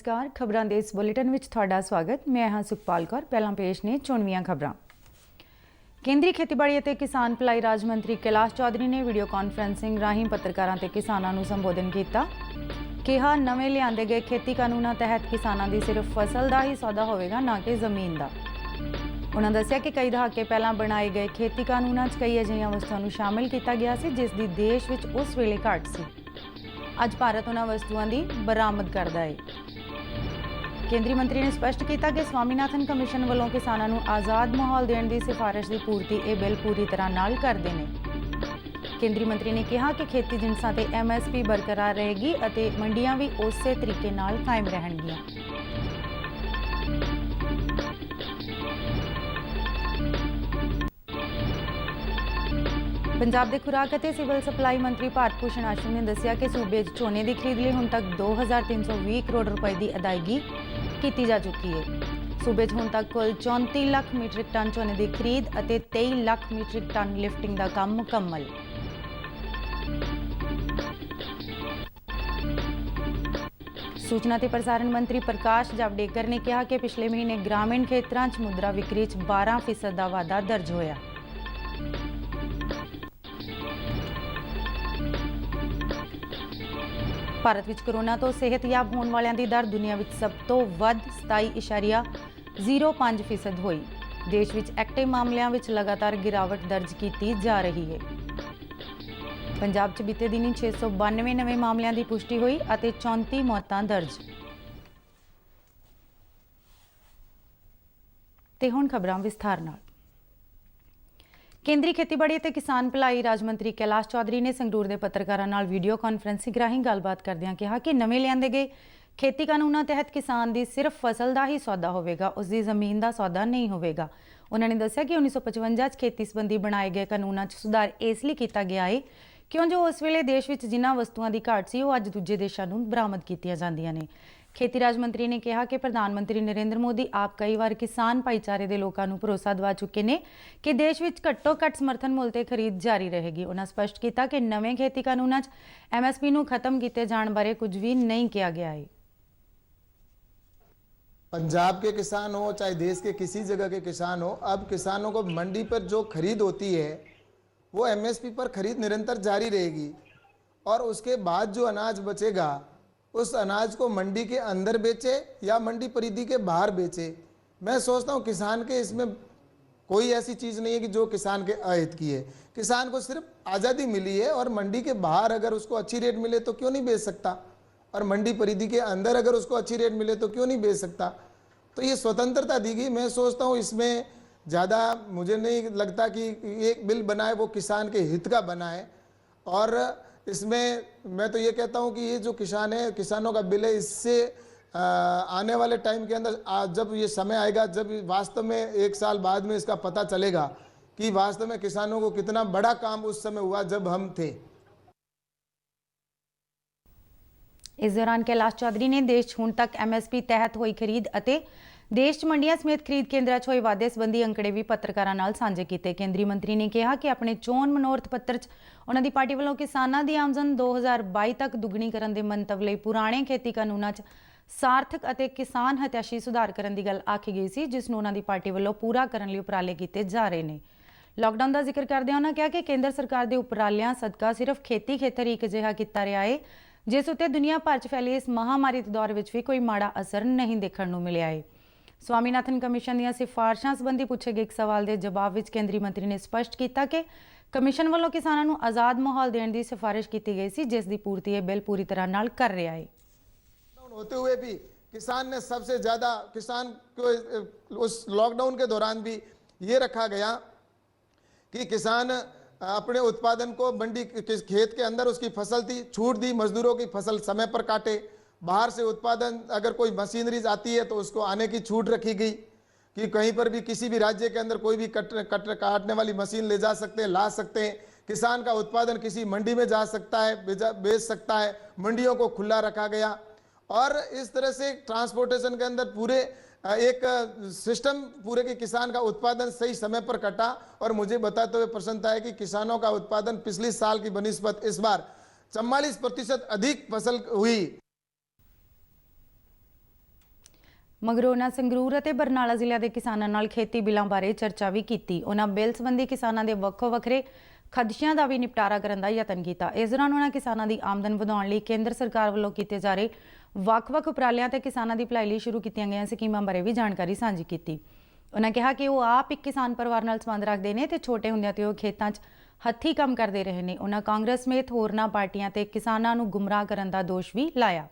नमस्कार खबरां दे इस बुलेटिन विच तुहाडा स्वागत। मैं हां सुखपाल कौर। पहलां पेश ने चुणवीआं खबरां। केंद्रीय खेतीबाड़ी ਅਤੇ किसान भलाई राज मंत्री कैलाश चौधरी ने वीडियो कॉन्फ्रेंसिंग राਹੀਂ पत्रकारां ते किसानां नूं संबोधन कीता। कहा नਵੇਂ लिआंदे गए खेती कानूनां तहत किसानां दी सिर्फ फसल दा ही सौदा होवेगा, ना कि ਜ਼ਮੀਨ ਦਾ। उन्होंने दस्सिया कि कई दहाके पहलां बनाए गए खेती कानूनां 'ਚ कई अजिहियां वस्तुआं नूं शामिल किया गया सी जिस दी देश विच उस वेले घाट सी। अज भारत उन्हां वस्तुआं दी बरामद करदा है। केंद्रीय मंत्री ने स्पष्ट किया कि स्वामीनाथन कमीशन वालों किसानों को आज़ाद माहौल देने की सिफारिश की पूर्ति यह बिल पूरी तरह नाल करते हैं। केंद्रीय मंत्री ने कहा कि खेती जिनसां ते MSP बरकरार रहेगी और मंडियां भी उस तरीके नाल कायम रहणगियां। पंजाब के खुराक और सिविल सप्लाई मंत्री भारत भूषण आशू ने दस्सिया कि सूबे झोने की खरीद लिए हुण तक 2320 करोड़ रुपए की अदायगी की जा चुकी है। सूबे हुण तक कुल 34 लाख मीट्रिक टन झोने की खरीद और 23 लाख मीट्रिक टन लिफ्टिंग का काम मुकम्मल। सूचना ते प्रसारण मंत्री प्रकाश जावड़ेकर ने कहा कि पिछले महीने ग्रामीण क्षेत्रों च मुद्रा विक्री 12% का वाधा दर्ज होया। भारत विच कोरोना तो सेहतयाब होने वालों की दर दुनिया विच सब तो वध 27.05% हुई। देश विच एक्टिव मामलों विच लगातार गिरावट दर्ज की जा रही है। पंजाब च बीते दिनी 692 नवे मामलों की पुष्टि हुई और 34 मौतां दर्ज। ते हुण खबरां विस्तार नाल। केंद्रीय खेतीबाड़ी और किसान भलाई राज मंत्री कैलाश चौधरी ने संगरूर के पत्रकारों नाल वीडियो कॉन्फ्रेंसिंग राਹੀਂ गलबात करदिआं कहा कि नਵੇਂ लिआंदे गए खेती कानूनों तहत किसान की सिर्फ फसल का ही सौदा होवेगा, उसकी जमीन का सौदा नहीं होवेगा। उन्होंने दस्सिया कि 1955 च खेती संबंधी बनाए गए कानूनों च सुधार इसलिए किया गया है क्यों जो उस वेले देश विच जिन्हां वस्तुआं की घाट सी वो अज दूजे देशों नूं बरामद कीतियां जांदियां ने। खेती राज मंत्री ने कहा कि प्रधानमंत्री नरेंद्र मोदी आप कई बार किसान भाईचारे के लोगों को भरोसा दवा चुके हैं कि देश में घट्टो घट्ट समर्थन मुल ते खरीद जारी रहेगी। उन्होंने स्पष्ट किया कि नवे खेती कानूनों MSP नूं खत्म किए जाने बारे कुछ भी नहीं किया गया है। पंजाब के किसान हो चाहे देश के किसी जगह के किसान हो, अब किसानों को मंडी पर जो खरीद होती है वो MSP पर खरीद निरंतर जारी रहेगी और उसके बाद जो अनाज बचेगा उस अनाज को मंडी के अंदर बेचे या मंडी परिधि के बाहर बेचे। मैं सोचता हूँ किसान के इसमें कोई ऐसी चीज़ नहीं है कि जो किसान के अहित की है। किसान को सिर्फ आज़ादी मिली है और मंडी के बाहर अगर उसको अच्छी रेट मिले तो क्यों नहीं बेच सकता, और मंडी परिधि के अंदर अगर उसको अच्छी रेट मिले तो क्यों नहीं बेच सकता। तो ये स्वतंत्रता दी गई। मैं सोचता हूँ इसमें ज़्यादा मुझे नहीं लगता कि एक बिल बनाए वो किसान के हित का बनाए, और इसमें मैं तो ये कहता हूँ कि ये जो किसान है किसानों का बिल है, इससे आने वाले टाइम के अंदर जब ये समय आएगा जब वास्तव में 1 साल बाद में इसका पता चलेगा कि वास्तव में किसानों को कितना बड़ा काम उस समय हुआ जब हम थे। इस दौरान कैलाश चौधरी ने देश हुण तक MSP तहत हुई खरीद और देश मंडियां समेत खरीद केंद्रों होए वाधे संबंधी अंकड़े भी पत्रकारों नाल साझे किए। केंद्रीय मंत्री ने कहा कि अपने चोण मनोरथ पत्र उन्होंने पार्टी वालों किसानों की आमदन 2022 तक दुगनी करने के मंतव लई पुराने खेती कानूनों सार्थक और किसान हितैषी सुधार करने की गल आखी गई सी, जिसनूं उन्हां दी पार्टी वालों पूरा करने लई उपराले किए जा रहे हैं। लॉकडाउन का जिक्र करदे उन्होंने कहा कि केंद्र सरकार के उपरालियां सदका सिर्फ खेती खेतर ही एक अजिहा किया रहा है जिस उत्ते दुनिया भर च फैली इस महामारी के दौर में भी कोई माड़ा असर नहीं देखने को मिलिया है। स्वामीनाथन कमीशन दी सिफारिशों संबंधी पूछे गए एक सवाल के जवाब में केंद्रीय मंत्री ने स्पष्ट किया कि कमीशन वालों किसानों को आज़ाद माहौल देने की सिफारिश की गई सी जिस दी पूर्ति यह बिल पूरी तरह नाल कर रहा है। होते हुए भी किसान ने सबसे ज़्यादा किसान को उस लॉकडाउन के दौरान भी ये रखा गया कि किसान अपने उत्पादन को मंडी खेत के अंदर उसकी फसल थी छूट दी, मजदूरों की फसल समय पर काटे, बाहर से उत्पादन अगर कोई मशीनरीज आती है तो उसको आने की छूट रखी गई कि कहीं पर भी किसी भी राज्य के अंदर कोई भी काटने वाली मशीन ले जा सकते हैं, ला सकते हैं। किसान का उत्पादन किसी मंडी में जा सकता है, बेच सकता है। मंडियों को खुला रखा गया और इस तरह से ट्रांसपोर्टेशन के अंदर पूरे एक सिस्टम पूरे के किसान का उत्पादन सही समय पर कटा। और मुझे बताते हुए प्रसन्नता है कि किसानों का उत्पादन पिछले साल की बनिस्बत इस बार 44% अधिक फसल हुई। ਮਗਰੋਂ ਉਹਨਾਂ ਸੰਗਰੂਰ ਅਤੇ ਬਰਨਾਲਾ ਜ਼ਿਲ੍ਹਿਆਂ ਦੇ ਕਿਸਾਨਾਂ ਨਾਲ ਖੇਤੀ ਬਿੱਲਾਂ ਬਾਰੇ ਚਰਚਾ ਵੀ ਕੀਤੀ। ਉਹਨਾਂ ਬਿੱਲ ਸੰਬੰਧੀ ਕਿਸਾਨਾਂ ਦੇ ਵੱਖੋ ਵੱਖਰੇ ਖਦਸ਼ਿਆਂ ਦਾ ਵੀ ਨਿਪਟਾਰਾ ਕਰਨ ਦਾ ਯਤਨ ਕੀਤਾ। ਇਸ ਦੌਰਾਨ ਉਹਨਾਂ ਕਿਸਾਨਾਂ ਦੀ ਆਮਦਨ ਵਧਾਉਣ ਲਈ ਕੇਂਦਰ ਸਰਕਾਰ ਵੱਲੋਂ ਕੀਤੇ ਜਾ ਰਹੇ ਵੱਖ-ਵੱਖ ਉਪਰਾਲਿਆਂ ਤੇ ਕਿਸਾਨਾਂ ਦੀ ਭਲਾਈ ਲਈ ਸ਼ੁਰੂ ਕੀਤੀਆਂ ਗਈਆਂ ਸਕੀਮਾਂ ਬਾਰੇ ਵੀ ਜਾਣਕਾਰੀ ਸਾਂਝੀ ਕੀਤੀ। ਉਹਨਾਂ ਕਿਹਾ ਕਿ ਉਹ ਆਪ ਇੱਕ ਕਿਸਾਨ ਪਰਿਵਾਰ ਨਾਲ ਸੰਬੰਧ ਰੱਖਦੇ ਨੇ ਤੇ ਛੋਟੇ ਹੁੰਦਿਆਂ ਤੇ ਉਹ ਖੇਤਾਂ 'ਚ ਹੱਥੀਂ ਕੰਮ ਕਰਦੇ ਰਹੇ ਨੇ। ਉਹਨਾਂ ਕਾਂਗਰਸ ਸਮੇਤ ਹੋਰਨਾਂ ਪਾਰਟੀਆਂ ਤੇ ਕਿਸਾਨਾਂ ਨੂੰ ਗੁੰਮਰਾਹ ਕਰਨ ਦਾ ਦੋਸ਼ ਵੀ ਲਾਇਆ।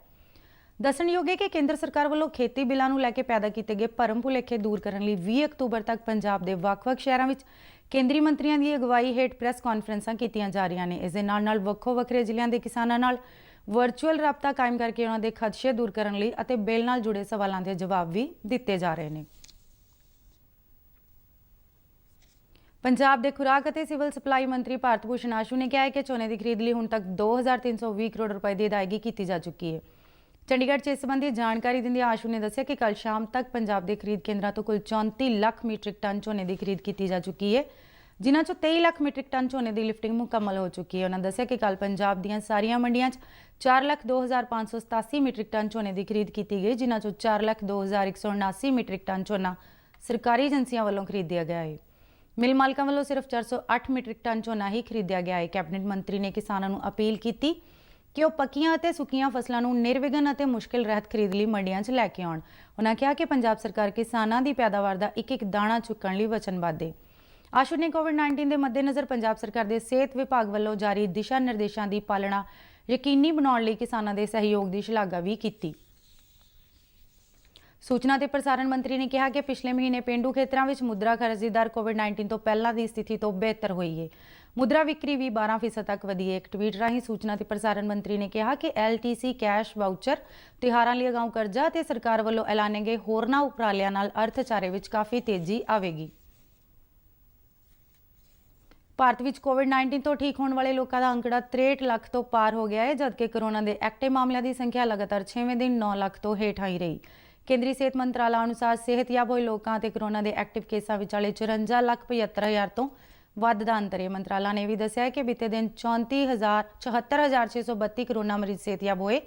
ਦੱਸਣਯੋਗ ਹੈ ਕਿ ਕੇਂਦਰ ਸਰਕਾਰ ਵੱਲੋਂ ਖੇਤੀ ਬਿੱਲਾਂ ਨੂੰ ਲੈ ਕੇ ਪੈਦਾ ਕੀਤੇ ਗਏ ਭਰਮ ਭੁਲੇਖੇ ਦੂਰ ਕਰਨ ਲਈ 20 ਅਕਤੂਬਰ ਤੱਕ ਪੰਜਾਬ ਦੇ ਵੱਖ-ਵੱਖ ਸ਼ਹਿਰਾਂ ਵਿੱਚ ਕੇਂਦਰੀ ਮੰਤਰੀਆਂ ਦੀ ਅਗਵਾਈ ਹੇਠ ਪ੍ਰੈਸ ਕਾਨਫਰੰਸਾਂ ਕੀਤੀਆਂ ਜਾ ਰਹੀਆਂ ਨੇ। ਇਸ ਦੇ ਨਾਲ ਵੱਖੋ ਵੱਖਰੇ ਜ਼ਿਲ੍ਹਿਆਂ ਦੇ ਕਿਸਾਨਾਂ ਨਾਲ ਵਰਚੁਅਲ ਰਾਬਤਾ ਕਾਇਮ ਕਰਕੇ ਉਹਨਾਂ ਦੇ ਖਦਸ਼ੇ ਦੂਰ ਕਰਨ ਲਈ ਅਤੇ ਬਿੱਲ ਨਾਲ ਜੁੜੇ ਸਵਾਲਾਂ ਦੇ ਜਵਾਬ ਵੀ ਦਿੱਤੇ ਜਾ ਰਹੇ ਨੇ। ਪੰਜਾਬ ਦੇ ਖੁਰਾਕ ਅਤੇ ਸਿਵਲ ਸਪਲਾਈ ਮੰਤਰੀ ਭਾਰਤ ਭੂਸ਼ਣ ਆਸ਼ੂ ਨੇ ਕਿਹਾ ਹੈ ਕਿ ਝੋਨੇ ਦੀ ਖਰੀਦ ਲਈ ਹੁਣ ਤੱਕ 2320 ਕਰੋੜ ਰੁਪਏ ਦੀ ਅਦਾਇਗੀ ਕੀਤੀ ਜਾ ਚੁੱਕੀ ਹੈ। ਚੰਡੀਗੜ੍ਹ 'ਚ ਇਸ ਸੰਬੰਧੀ ਜਾਣਕਾਰੀ ਦਿੰਦਿਆਂ ਆਸ਼ੂ ਨੇ ਦੱਸਿਆ ਕਿ ਕੱਲ੍ਹ ਸ਼ਾਮ ਤੱਕ ਪੰਜਾਬ ਦੇ ਖਰੀਦ ਕੇਂਦਰਾਂ ਤੋਂ ਕੁੱਲ 34 ਲੱਖ ਮੀਟ੍ਰਿਕ ਟਨ ਝੋਨੇ ਦੀ ਖਰੀਦ ਕੀਤੀ ਜਾ ਚੁੱਕੀ ਹੈ, ਜਿਨ੍ਹਾਂ 'ਚੋਂ 23 ਲੱਖ ਮੀਟ੍ਰਿਕ ਟਨ ਝੋਨੇ ਦੀ ਲਿਫਟਿੰਗ ਮੁਕੰਮਲ ਹੋ ਚੁੱਕੀ ਹੈ। ਉਹਨਾਂ ਦੱਸਿਆ ਕਿ ਕੱਲ੍ਹ ਪੰਜਾਬ ਦੀਆਂ ਸਾਰੀਆਂ ਮੰਡੀਆਂ 'ਚ 4,02,587 ਮੀਟ੍ਰਿਕ ਟਨ ਝੋਨੇ ਦੀ ਖਰੀਦ ਕੀਤੀ ਗਈ, ਜਿਨ੍ਹਾਂ 'ਚੋਂ 4,02,179 ਮੀਟ੍ਰਿਕ ਟਨ ਝੋਨਾ ਸਰਕਾਰੀ ਏਜੰਸੀਆਂ ਵੱਲੋਂ ਖਰੀਦਿਆ ਗਿਆ ਹੈ। ਮਿਲ ਮਾਲਕਾਂ ਵੱਲੋਂ ਸਿਰਫ 408 ਮੀਟ੍ਰਿਕ ਟਨ ਝੋਨਾ ਹੀ ਖਰੀਦਿਆ ਗਿਆ ਹੈ। ਕੈਬਨਿਟ ਮੰਤਰੀ ਨੇ ਕਿਸਾਨਾਂ ਨੂੰ ਅਪੀਲ ਕੀਤੀ ਕਿ ਉਹ ਪੱਕੀਆਂ ਅਤੇ ਸੁੱਕੀਆਂ ਫਸਲਾਂ ਨੂੰ ਨਿਰਵਿਘਨ ਅਤੇ ਮੁਸ਼ਕਿਲ ਰਹਿਤ ਖਰੀਦ ਲਈ ਮੰਡੀਆਂ 'ਚ ਲੈ ਕੇ ਆਉਣ। ਉਹਨਾਂ ਕਿਹਾ ਕਿ ਪੰਜਾਬ ਸਰਕਾਰ ਕਿਸਾਨਾਂ ਦੀ ਪੈਦਾਵਾਰ ਦਾ ਇੱਕ-ਇੱਕ ਦਾਣਾ ਚੁੱਕਣ ਲਈ ਵਚਨਬੱਧ ਹੈ। ਆਸ਼ੂ ਨੇ ਕੋਵਿਡ-19 ਦੇ ਮੱਦੇਨਜ਼ਰ ਪੰਜਾਬ ਸਰਕਾਰ ਦੇ ਸਿਹਤ ਵਿਭਾਗ ਵੱਲੋਂ ਜਾਰੀ ਦਿਸ਼ਾ ਨਿਰਦੇਸ਼ਾਂ ਦੀ ਪਾਲਣਾ ਯਕੀਨੀ ਬਣਾਉਣ ਲਈ ਕਿਸਾਨਾਂ ਦੇ ਸਹਿਯੋਗ ਦੀ ਸ਼ਲਾਘਾ ਵੀ ਕੀਤੀ। ਸੂਚਨਾ ਤੇ ਪ੍ਰਸਾਰਣ ਮੰਤਰੀ ਨੇ ਕਿਹਾ ਕਿ ਪਿਛਲੇ ਮਹੀਨੇ ਪੇਂਡੂ ਖੇਤਰਾਂ ਵਿੱਚ ਮੁਦਰਾ ਖਰਚ ਦੀ ਦਰ ਕੋਵਿਡ-19 ਤੋਂ ਪਹਿਲਾਂ ਦੀ ਸਥਿਤੀ ਤੋਂ ਬਿਹਤਰ ਹੋਈ ਹੈ। ਮੁਦਰਾ ਵਿਕਰੀ ਵੀ 12% ਤੱਕ ਵਧੀ ਹੈ। ਇੱਕ ਟਵੀਟ ਰਾਹੀਂ ਸੂਚਨਾ ਤੇ ਪ੍ਰਸਾਰਣ ਮੰਤਰੀ ਨੇ ਕਿਹਾ ਕਿ LTC ਕੈਸ਼ ਵਾਊਚਰ, ਤਿਉਹਾਰਾਂ ਲਈ ਅਗਾਊਂ ਕਰਜ਼ਾ ਅਤੇ ਸਰਕਾਰ ਵੱਲੋਂ ਐਲਾਨੇ ਗਏ ਹੋਰਨਾਂ ਉਪਰਾਲਿਆਂ ਨਾਲ ਅਰਥਚਾਰੇ ਵਿੱਚ ਕਾਫੀ ਤੇਜ਼ੀ ਆਵੇਗੀ। ਭਾਰਤ ਵਿੱਚ ਕੋਵਿਡ-19 ਤੋਂ ਠੀਕ ਹੋਣ ਵਾਲੇ ਲੋਕਾਂ ਦਾ ਅੰਕੜਾ 63 ਲੱਖ ਤੋਂ ਪਾਰ ਹੋ ਗਿਆ ਹੈ, ਜਦਕਿ ਕੋਰੋਨਾ ਦੇ ਐਕਟਿਵ ਮਾਮਲਿਆਂ ਦੀ ਸੰਖਿਆ ਲਗਾਤਾਰ 6ਵੇਂ ਦਿਨ 9 ਲੱਖ ਤੋਂ ਹੇਠਾਂ ਹੀ ਰਹੀ। ਕੇਂਦਰੀ ਸਿਹਤ ਮੰਤਰਾਲਾ ਅਨੁਸਾਰ ਸਿਹਤਯਾਬ ਹੋਏ ਲੋਕਾਂ ਅਤੇ ਕੋਰੋਨਾ ਦੇ ਐਕਟਿਵ ਕੇਸਾਂ ਵਿਚਾਲੇ 54,75,000 ਤੋਂ ਵੱਧ ਦਾ ਅੰਤਰ ਹੈ। ਮੰਤਰਾਲਾ ਨੇ ਵੀ ਦੱਸਿਆ ਹੈ ਕਿ ਬੀਤੇ ਦਿਨ 74,632 ਕੋਰੋਨਾ ਮਰੀਜ਼ ਸਿਹਤਯਾਬ ਹੋਏ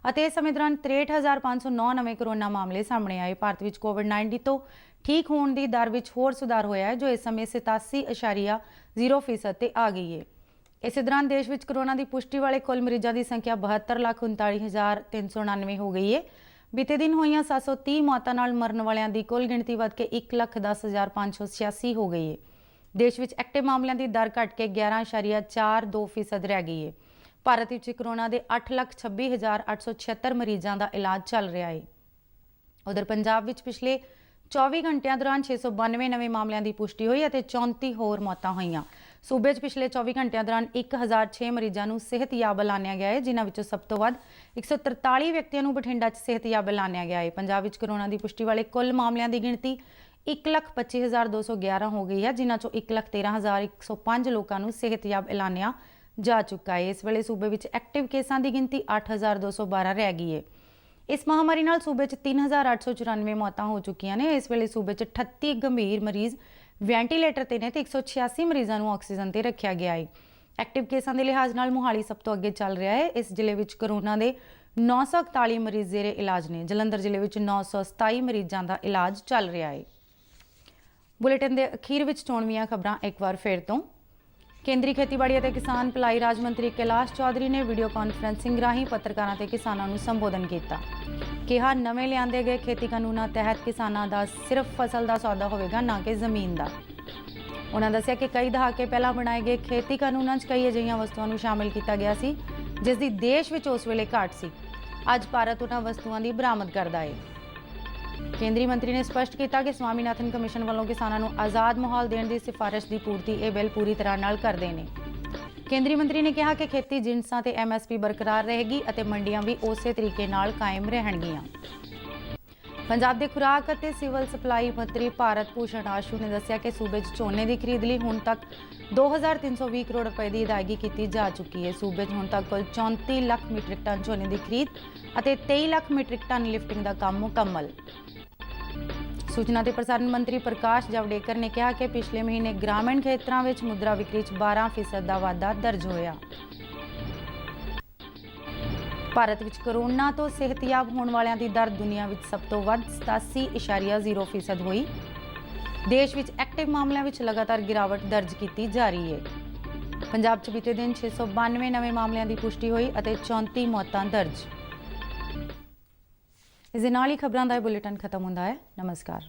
ਅਤੇ ਇਸ ਸਮੇਂ ਦੌਰਾਨ 63,509 ਨਵੇਂ ਕੋਰੋਨਾ ਮਾਮਲੇ ਸਾਹਮਣੇ ਆਏ। ਭਾਰਤ ਵਿੱਚ ਕੋਵਿਡ-19 ਤੋਂ ਠੀਕ ਹੋਣ ਦੀ ਦਰ ਵਿੱਚ ਹੋਰ ਸੁਧਾਰ ਹੋਇਆ ਹੈ, ਜੋ ਇਸ ਸਮੇਂ 87.0% ਤੇ ਆ ਗਈ ਹੈ। ਇਸੇ ਦੌਰਾਨ ਦੇਸ਼ ਵਿੱਚ ਕੋਰੋਨਾ ਦੀ ਪੁਸ਼ਟੀ ਵਾਲੇ ਕੁੱਲ ਮਰੀਜ਼ਾਂ ਦੀ ਸੰਖਿਆ 72,39,399 ਹੋ ਗਈ ਹੈ। ਬੀਤੇ ਦਿਨ ਹੋਈਆਂ 730 ਮੌਤਾਂ ਨਾਲ ਮਰਨ ਵਾਲਿਆਂ ਦੀ ਕੁੱਲ ਗਿਣਤੀ ਵੱਧ ਕੇ 1,10,586 ਹੋ ਗਈ ਹੈ। ਦੇਸ਼ ਵਿੱਚ ਐਕਟਿਵ ਮਾਮਲਿਆਂ ਦੀ ਦਰ ਘਟ ਕੇ 11.42% ਰਹਿ ਗਈ ਹੈ। ਭਾਰਤ ਵਿੱਚ ਕੋਰੋਨਾ ਦੇ 8,26,876 ਮਰੀਜ਼ਾਂ ਦਾ ਇਲਾਜ ਚੱਲ ਰਿਹਾ ਹੈ। ਉਧਰ ਪੰਜਾਬ ਵਿੱਚ ਪਿਛਲੇ 24 ਘੰਟਿਆਂ ਦੌਰਾਨ 692 ਨਵੇਂ ਮਾਮਲਿਆਂ ਦੀ ਪੁਸ਼ਟੀ ਹੋਈ ਅਤੇ 34 ਹੋਰ ਮੌਤਾਂ ਹੋਈਆਂ। ਸੂਬੇ 'ਚ ਪਿਛਲੇ 24 ਘੰਟਿਆਂ ਦੌਰਾਨ 1006 ਮਰੀਜ਼ਾਂ ਨੂੰ ਸਿਹਤਯਾਬ ਐਲਾਨਿਆ ਗਿਆ ਹੈ, ਜਿਨ੍ਹਾਂ ਵਿੱਚੋਂ ਸਭ ਤੋਂ ਵੱਧ 143 ਵਿਅਕਤੀਆਂ ਨੂੰ ਬਠਿੰਡਾ 'ਚ ਸਿਹਤਯਾਬ ਐਲਾਨਿਆ ਗਿਆ ਹੈ। ਪੰਜਾਬ ਵਿੱਚ ਕੋਰੋਨਾ ਦੀ ਪੁਸ਼ਟੀ ਵਾਲੇ ਕੁੱਲ ਮਾਮਲਿਆਂ ਦੀ ਗਿਣਤੀ 1,25,211 ਹੋ ਗਈ ਹੈ, ਜਿਨ੍ਹਾਂ ਚੋਂ 1,13,105 ਲੋਕਾਂ ਨੂੰ ਸਿਹਤਯਾਬ ਐਲਾਨਿਆ ਜਾ ਚੁੱਕਾ ਹੈ। ਇਸ ਵੇਲੇ ਸੂਬੇ ਵਿੱਚ ਐਕਟਿਵ ਕੇਸਾਂ ਦੀ ਗਿਣਤੀ 8,212 ਰਹਿ ਗਈ ਹੈ। ਇਸ ਮਹਾਮਾਰੀ ਨਾਲ ਸੂਬੇ 'ਚ 3,894 ਮੌਤਾਂ ਹੋ ਚੁੱਕੀਆਂ ਨੇ। ਇਸ ਵੇਲੇ ਸੂਬੇ 'ਚ 38 ਗੰਭੀਰ ਮਰੀਜ਼ ਵੈਂਟੀਲੇਟਰ ਤੇ ਨੇ ਤੇ 186 ਮਰੀਜ਼ਾਂ ਨੂੰ ਆਕਸੀਜਨ ਤੇ ਰੱਖਿਆ ਗਿਆ ਹੈ। ਐਕਟਿਵ ਕੇਸਾਂ ਦੇ ਲਿਹਾਜ਼ ਨਾਲ ਮੁਹਾਲੀ ਸਭ ਤੋਂ ਅੱਗੇ ਚੱਲ ਰਿਹਾ ਹੈ। ਇਸ ਜ਼ਿਲ੍ਹੇ ਵਿੱਚ ਕੋਰੋਨਾ ਦੇ 941 ਮਰੀਜ਼ ਜ਼ੇਰੇ ਇਲਾਜ ਨੇ। ਜਲੰਧਰ ਜ਼ਿਲ੍ਹੇ ਵਿੱਚ 927 ਮਰੀਜ਼ਾਂ ਦਾ ਇਲਾਜ ਚੱਲ ਰਿਹਾ ਹੈ। ਬੁਲੇਟਿਨ ਦੇ ਅਖੀਰ ਵਿੱਚ ਚੋਣਵੀਆਂ ਖਬਰਾਂ ਇੱਕ ਵਾਰ ਫਿਰ ਤੋਂ। ਕੇਂਦਰੀ ਖੇਤੀਬਾੜੀ ਅਤੇ ਕਿਸਾਨ ਭਲਾਈ ਰਾਜ ਮੰਤਰੀ ਕੈਲਾਸ਼ ਚੌਧਰੀ ਨੇ ਵੀਡੀਓ ਕਾਨਫਰੰਸਿੰਗ ਰਾਹੀਂ ਪੱਤਰਕਾਰਾਂ ਤੇ ਕਿਸਾਨਾਂ ਨੂੰ ਸੰਬੋਧਨ ਕੀਤਾ। ਕਿਹਾ ਨਵੇਂ ਲਿਆਂਦੇ ਗਏ ਖੇਤੀ ਕਾਨੂੰਨਾਂ ਤਹਿਤ ਕਿਸਾਨਾਂ ਦਾ ਸਿਰਫ ਫਸਲ ਦਾ ਸੌਦਾ ਹੋਵੇਗਾ, ਨਾ ਕਿ ਜ਼ਮੀਨ ਦਾ। ਉਹਨਾਂ ਦੱਸਿਆ ਕਿ ਕਈ ਦਹਾਕੇ ਪਹਿਲਾਂ ਬਣਾਏ ਗਏ ਖੇਤੀ ਕਾਨੂੰਨਾਂ 'ਚ ਕਈ ਅਜਿਹੀਆਂ ਵਸਤੂਆਂ ਨੂੰ ਸ਼ਾਮਿਲ ਕੀਤਾ ਗਿਆ ਸੀ ਜਿਸ ਦੀ ਦੇਸ਼ ਵਿੱਚ ਉਸ ਵੇਲੇ ਘਾਟ ਸੀ। ਅੱਜ ਭਾਰਤ ਉਹਨਾਂ ਵਸਤੂਆਂ ਦੀ ਬਰਾਮਦ ਕਰਦਾ ਹੈ। ਕੇਂਦਰੀ ਮੰਤਰੀ ਨੇ ਸਪਸ਼ਟ ਕੀਤਾ ਕਿ ਸਵਾਮੀਨਾਥਨ ਕਮਿਸ਼ਨ ਵੱਲੋਂ ਕਿਸਾਨਾਂ ਨੂੰ ਆਜ਼ਾਦ ਮਾਹੌਲ ਦੇਣ ਦੀ ਸਿਫਾਰਿਸ਼ ਦੀ ਪੂਰਤੀ ਇਹ ਬਿੱਲ ਪੂਰੀ ਤਰ੍ਹਾਂ ਨਾਲ ਕਰਦੇ ਨੇ। ਕੇਂਦਰੀ ਮੰਤਰੀ ਨੇ ਕਿਹਾ ਕਿ ਖੇਤੀ ਜਿਣਸਾਂ ਤੇ MSP ਬਰਕਰਾਰ ਰਹੇਗੀ ਅਤੇ ਮੰਡੀਆਂ ਵੀ ਉਸੇ ਤਰੀਕੇ ਨਾਲ ਕਾਇਮ ਰਹਿਣਗੀਆਂ। ਪੰਜਾਬ ਦੇ ਖੁਰਾਕ ਅਤੇ ਸਿਵਲ ਸਪਲਾਈ ਮੰਤਰੀ ਭਾਰਤ ਭੂਸ਼ਣ ਆਸ਼ੂ ਨੇ ਦੱਸਿਆ ਕਿ ਸੂਬੇ 'ਚ ਝੋਨੇ ਦੀ ਖਰੀਦ ਲਈ ਹੁਣ ਤੱਕ 2,320 ਕਰੋੜ ਰੁਪਏ ਦੀ ਅਦਾਇਗੀ ਕੀਤੀ ਜਾ ਚੁੱਕੀ ਹੈ। ਸੂਬੇ 'ਚ ਹੁਣ ਤੱਕ ਕੁੱਲ 34 ਲੱਖ ਮੀਟ੍ਰਿਕ ਟਨ ਝੋਨੇ ਦੀ ਖਰੀਦ ਅਤੇ 23 ਲੱਖ ਮੀਟ੍ਰਿਕ ਟਨ ਲਿਫਟਿੰਗ ਦਾ ਕੰਮ ਮੁਕੰਮਲ। ਸੂਚਨਾ ਤੇ ਪ੍ਰਸਾਰਣ ਮੰਤਰੀ ਪ੍ਰਕਾਸ਼ ਜਾਵੜੇਕਰ ਨੇ ਕਿਹਾ ਕਿ ਪਿਛਲੇ ਮਹੀਨੇ ਗ੍ਰਾਮੀਣ ਖੇਤਰਾਂ ਵਿੱਚ ਮੁਦਰਾ ਵਿਕਰੀ 'ਚ 12% ਦਾ ਵਾਧਾ ਦਰਜ ਹੋਇਆ। ਭਾਰਤ ਵਿੱਚ ਕਰੋਨਾ ਤੋਂ ਸਿਹਤਯਾਬ ਹੋਣ ਵਾਲਿਆਂ ਦੀ ਦਰ ਦੁਨੀਆ ਵਿੱਚ ਸਭ ਤੋਂ ਵੱਧ 87.0% ਹੋਈ। ਦੇਸ਼ ਵਿੱਚ ਐਕਟਿਵ ਮਾਮਲਿਆਂ ਵਿੱਚ ਲਗਾਤਾਰ ਗਿਰਾਵਟ ਦਰਜ ਕੀਤੀ ਜਾ ਰਹੀ ਹੈ। ਪੰਜਾਬ 'ਚ ਬੀਤੇ ਦਿਨ 692 ਨਵੇਂ ਮਾਮਲਿਆਂ ਦੀ ਪੁਸ਼ਟੀ ਹੋਈ ਅਤੇ 34 ਮੌਤਾਂ ਦਰਜ। ਇਸ ਦੇ ਨਾਲ ਹੀ ਖਬਰਾਂ ਦਾ ਇਹ ਬੁਲੇਟਿਨ ਖਤਮ ਹੁੰਦਾ ਹੈ। ਨਮਸਕਾਰ।